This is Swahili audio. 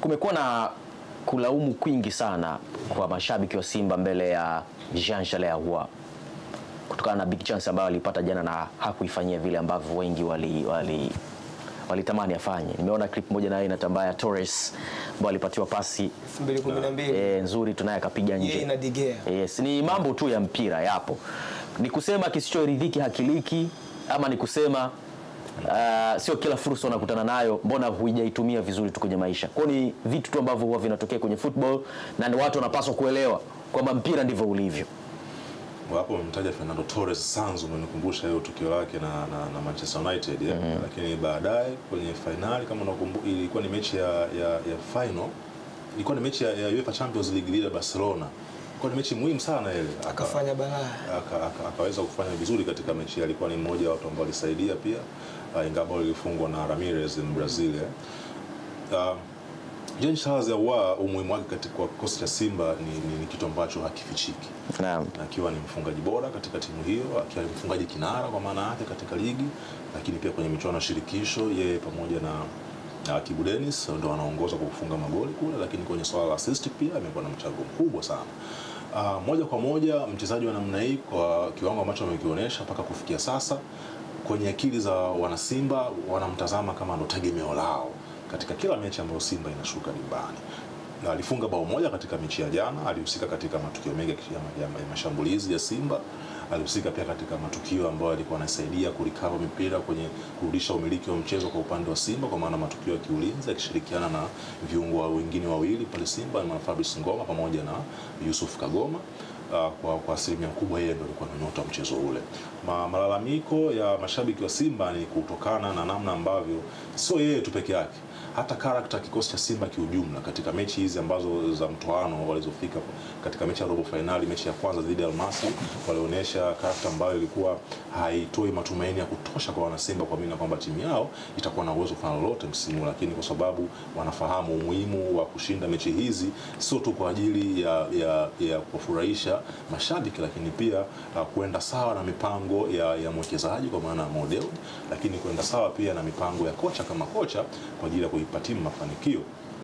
Kumekuwa na kulaumu kwingi sana kwa mashabiki wa Simba mbele ya Jean Charles Ahoua kutokana na big chance ambayo alipata jana na hakuifanyia vile ambavyo wengi walitamani afanye. Nimeona clip moja nayo inatambaa ya Torres ambao alipatiwa pasi 2012 nzuri tunaye akapiga nje. Yeye na De Gea. Yes, ni mambo tu ya mpira yapo. Ni kusema kisichoridhiki hakiliki ama ni kusema sio kila fursa unakutana nayo mbona huijaitumia vizuri tu kwenye maisha. Kwa ni vitu tu ambavyo huwa vinatokea kwenye football na ni watu wanapaswa kuelewa kwamba mpira ndivyo ulivyo. Hapo umemtaja Fernando Torres Sanzo, umenikumbusha hiyo tukio lake na Manchester United lakini baadaye kwenye finali kama unakumbuka ilikuwa ni mechi ya final, ilikuwa ni mechi ya UEFA Champions League ile Barcelona. Kwa ni mechi muhimu sana ile. Akafanya balaa. Akaweza kufanya vizuri katika mechi. Alikuwa ni mmoja wa watu ambao alisaidia pia ingawa ilifungwa na Ramirez in Brazil. Jean Charles Ahoua umuhimu wake katika kikosi cha Simba ni kitu ambacho hakifichiki. Naam. Akiwa ni mfungaji bora katika timu hiyo, akiwa ni mfungaji kinara kwa maana yake katika ligi, lakini pia kwenye michuano ya shirikisho yeye pamoja na Kibu Dennis ndio wanaongoza kwa kufunga magoli kule, lakini kwenye swala la assist pia amekuwa na mchango mkubwa sana. Moja kwa moja mchezaji wa namna hii kwa kiwango ambacho amekionyesha mpaka kufikia sasa kwenye akili za wana Simba wanamtazama kama ndo tegemeo lao katika kila mechi ambayo Simba inashuka dimbani. Na alifunga bao moja katika mechi ya jana, alihusika katika matukio mengi ya mashambulizi ya Simba, alihusika pia katika matukio ambayo alikuwa anasaidia kulikava mipira kwenye kurudisha umiliki wa mchezo kwa upande wa Simba, kwa maana matukio ya kiulinzi akishirikiana na viungo wengine wawili pale Simba, na Fabrice Ngoma pamoja na Yusuf Kagoma. Kwa asilimia kubwa yeye ndio alikuwa nyota mchezo ule. Malalamiko ya mashabiki wa Simba ni kutokana na namna ambavyo sio yeye tu peke yake, hata karakta kikosi cha Simba kiujumla katika mechi hizi ambazo za mtoano walizofika katika mechi ya robo finali, mechi ya kwanza dhidi ya Almasi, walionyesha karakta ambayo ilikuwa haitoi matumaini ya kutosha kwa wana Simba kwa maana kwamba timu yao itakuwa na uwezo kufanya lolote msimu, lakini kwa sababu wanafahamu umuhimu wa kushinda mechi hizi sio tu kwa ajili ya kufurahisha mashabiki, lakini pia kuenda sawa na mipango ya mwekezaji kwa maana model, lakini kuenda sawa pia na mipango ya kocha kama kocha kwa ajili ya kuipa timu mafanikio.